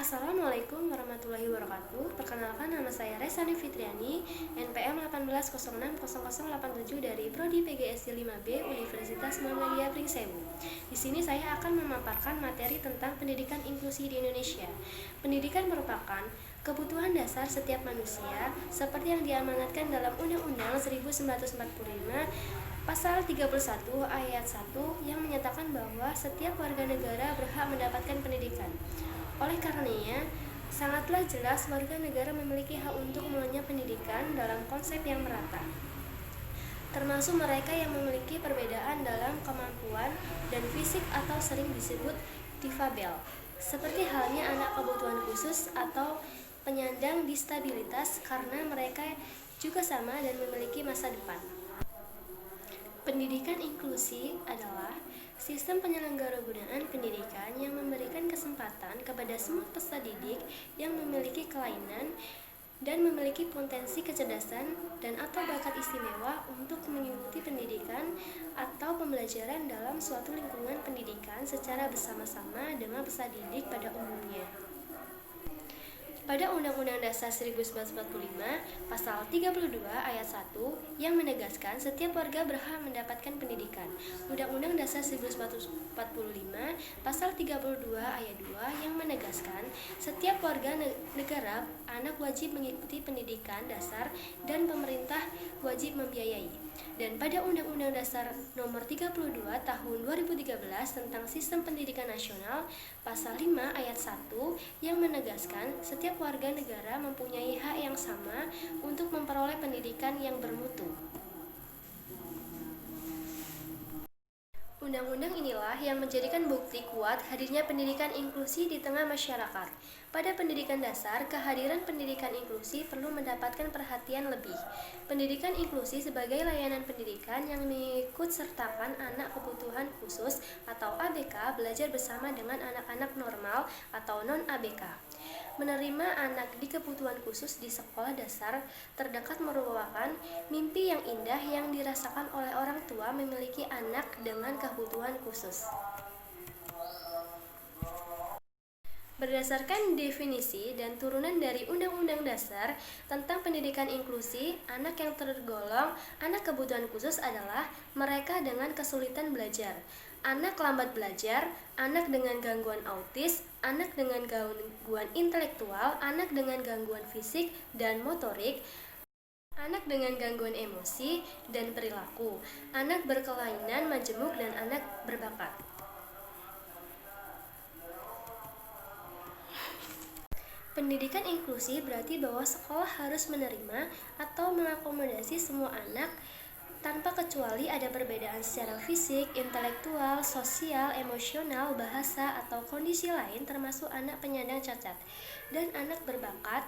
Assalamualaikum warahmatullahi wabarakatuh. Perkenalkan, nama saya Resani Fitriani, NPM 18060087 dari Prodi PGSD 5B Universitas Muhammadiyah Pringsewu. Di sini saya akan memaparkan materi tentang pendidikan inklusi di Indonesia. Pendidikan merupakan kebutuhan dasar setiap manusia seperti yang diamanatkan dalam Undang-Undang 1945 Pasal 31 ayat 1 yang menyatakan bahwa setiap warga negara berhak mendapatkan pendidikan. Oleh karenanya, sangatlah jelas warga negara memiliki hak untuk mengenyam pendidikan dalam konsep yang merata, termasuk mereka yang memiliki perbedaan dalam kemampuan dan fisik atau sering disebut difabel, seperti halnya anak kebutuhan khusus atau penyandang disabilitas, karena mereka juga sama dan memiliki masa depan. Pendidikan inklusi adalah sistem penyelenggaraan pendidikan yang memberikan kesempatan kepada semua peserta didik yang memiliki kelainan dan memiliki potensi kecerdasan dan atau bakat istimewa untuk mengikuti pendidikan atau pembelajaran dalam suatu lingkungan pendidikan secara bersama-sama dengan peserta didik pada umumnya. Pada Undang-Undang Dasar 1945, Pasal 32 ayat 1 yang menegaskan setiap warga berhak mendapatkan pendidikan. Undang-Undang Dasar 1945, Pasal 32 ayat 2 yang menegaskan setiap warga negara anak wajib mengikuti pendidikan dasar dan pemerintah wajib membiayai. Dan pada Undang-Undang Dasar Nomor 32 Tahun 2013 tentang Sistem Pendidikan Nasional, Pasal 5 ayat 1 yang menegaskan setiap warga negara mempunyai hak yang sama untuk memperoleh pendidikan yang bermutu. Undang-undang inilah yang menjadikan bukti kuat hadirnya pendidikan inklusi di tengah masyarakat. Pada pendidikan dasar, kehadiran pendidikan inklusi perlu mendapatkan perhatian lebih. Pendidikan inklusi sebagai layanan pendidikan yang mengikut sertakan anak kebutuhan khusus atau ABK belajar bersama dengan anak-anak normal atau non-ABK. Menerima anak di kebutuhan khusus di sekolah dasar terdekat merupakan mimpi yang indah yang dirasakan oleh orang tua memiliki anak dengan kebutuhan khusus. Berdasarkan definisi dan turunan dari Undang-Undang Dasar tentang Pendidikan Inklusi, anak yang tergolong anak kebutuhan khusus adalah mereka dengan kesulitan belajar, anak lambat belajar, anak dengan gangguan autis, anak dengan gangguan intelektual, anak dengan gangguan fisik dan motorik, anak dengan gangguan emosi dan perilaku, anak berkelainan majemuk, dan anak berbakat. Pendidikan inklusi berarti bahwa sekolah harus menerima atau mengakomodasi semua anak tanpa kecuali ada perbedaan secara fisik, intelektual, sosial, emosional, bahasa, atau kondisi lain, termasuk anak penyandang cacat dan anak berbakat,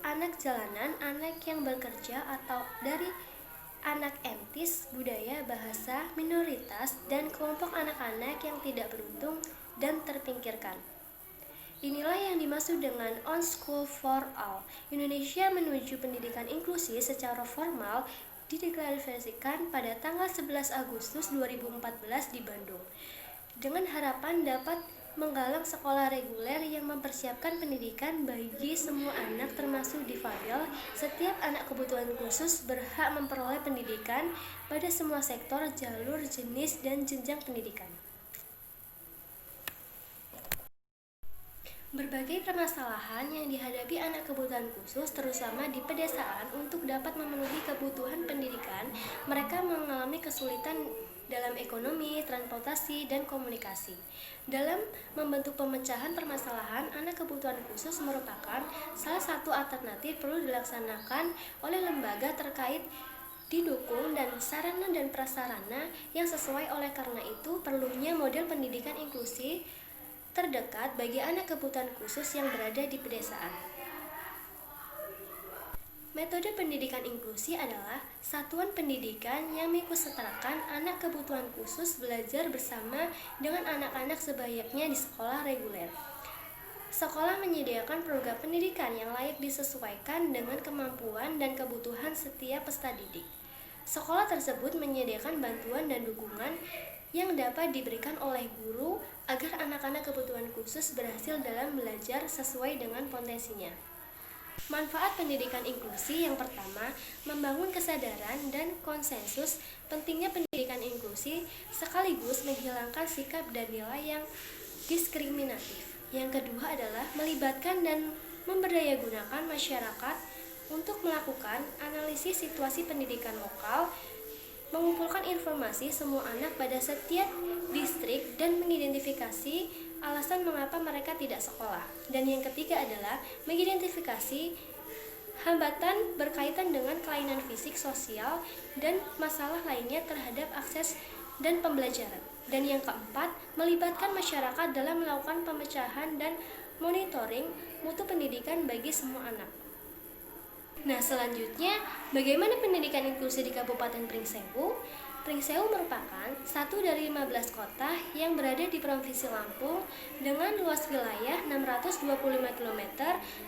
anak jalanan, anak yang bekerja, atau dari anak etnis, budaya, bahasa, minoritas, dan kelompok anak-anak yang tidak beruntung dan terpinggirkan. Inilah yang dimaksud dengan On School for All. Indonesia menuju pendidikan inklusi secara formal dideklarasikan pada tanggal 11 Agustus 2014 di Bandung, dengan harapan dapat menggalang sekolah reguler yang mempersiapkan pendidikan bagi semua anak termasuk difabel. Setiap anak kebutuhan khusus berhak memperoleh pendidikan pada semua sektor, jalur, jenis, dan jenjang pendidikan. Berbagai permasalahan yang dihadapi anak kebutuhan khusus, terutama di pedesaan, untuk dapat memenuhi kebutuhan pendidikan, mereka mengalami kesulitan dalam ekonomi, transportasi, dan komunikasi. Dalam membentuk pemecahan permasalahan anak kebutuhan khusus merupakan salah satu alternatif perlu dilaksanakan oleh lembaga terkait, didukung dan sarana dan prasarana yang sesuai. Oleh karena itu, perlunya model pendidikan inklusi terdekat bagi anak kebutuhan khusus yang berada di pedesaan. Metode pendidikan inklusi adalah satuan pendidikan yang mengikutsertakan anak kebutuhan khusus belajar bersama dengan anak-anak sebayaknya di sekolah reguler. Sekolah menyediakan program pendidikan yang layak disesuaikan dengan kemampuan dan kebutuhan setiap peserta didik. Sekolah tersebut menyediakan bantuan dan dukungan yang dapat diberikan oleh guru agar anak-anak kebutuhan khusus berhasil dalam belajar sesuai dengan potensinya. Manfaat pendidikan inklusi yang pertama, membangun kesadaran dan konsensus pentingnya pendidikan inklusi sekaligus menghilangkan sikap dan nilai yang diskriminatif. Yang kedua adalah melibatkan dan memberdayagunakan masyarakat untuk melakukan analisis situasi pendidikan lokal, mengumpulkan informasi semua anak pada setiap distrik dan mengidentifikasi alasan mengapa mereka tidak sekolah. Dan yang ketiga adalah mengidentifikasi hambatan berkaitan dengan kelainan fisik, sosial, dan masalah lainnya terhadap akses dan pembelajaran. Dan yang keempat, melibatkan masyarakat dalam melakukan pemecahan dan monitoring mutu pendidikan bagi semua anak. Nah, selanjutnya, bagaimana pendidikan inklusi di Kabupaten Pringsewu? Pringsewu merupakan satu dari 15 kota yang berada di Provinsi Lampung dengan luas wilayah 625 km.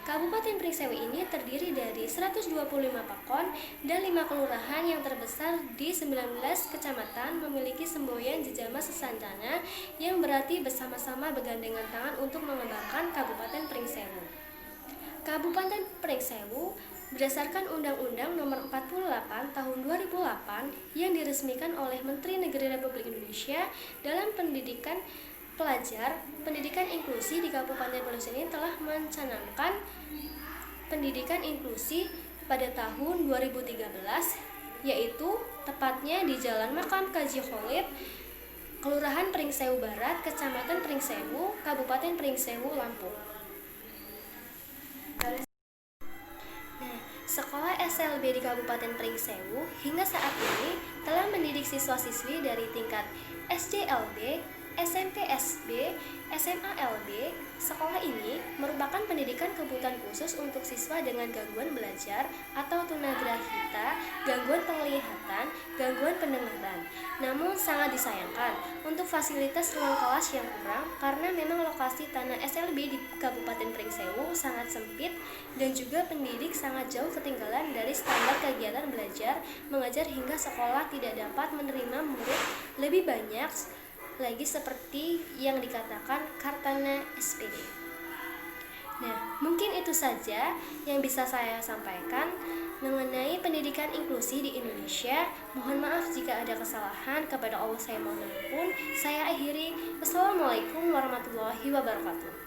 Kabupaten Pringsewu ini terdiri dari 125 pakon dan 5 kelurahan yang terbesar di 19 kecamatan memiliki semboyan jejama sesancana yang berarti bersama-sama bergandengan tangan untuk mengembangkan Kabupaten Pringsewu. Kabupaten Pringsewu berdasarkan Undang-Undang Nomor 48 Tahun 2008 yang diresmikan oleh Menteri Negeri Republik Indonesia dalam pendidikan pelajar, pendidikan inklusi di Kabupaten Pringsewu ini telah mencanangkan pendidikan inklusi pada tahun 2013, yaitu tepatnya di Jalan Makam Kaji Kholib, Kelurahan Pringsewu Barat, Kecamatan Pringsewu, Kabupaten Pringsewu, Lampung. Sekolah SLB di Kabupaten Pringsewu hingga saat ini telah mendidik siswa-siswi dari tingkat SDLB, SMP SB, SMA LB. Sekolah ini merupakan pendidikan kebutuhan khusus untuk siswa dengan gangguan belajar atau tunagrahita, gangguan penglihatan, gangguan pendengaran. Namun sangat disayangkan untuk fasilitas ruang kelas yang kurang karena memang lokasi tanah SLB di Kabupaten Pringsewu sangat sempit dan juga pendidik sangat jauh ketinggalan dari standar kegiatan belajar mengajar hingga sekolah tidak dapat menerima murid lebih banyak lagi seperti yang dikatakan Kartana SPD. Nah, mungkin itu saja yang bisa saya sampaikan mengenai pendidikan inklusi di Indonesia. Mohon maaf jika ada kesalahan, kepada Allah saya mohon ampun. Saya akhiri. Wassalamualaikum warahmatullahi wabarakatuh.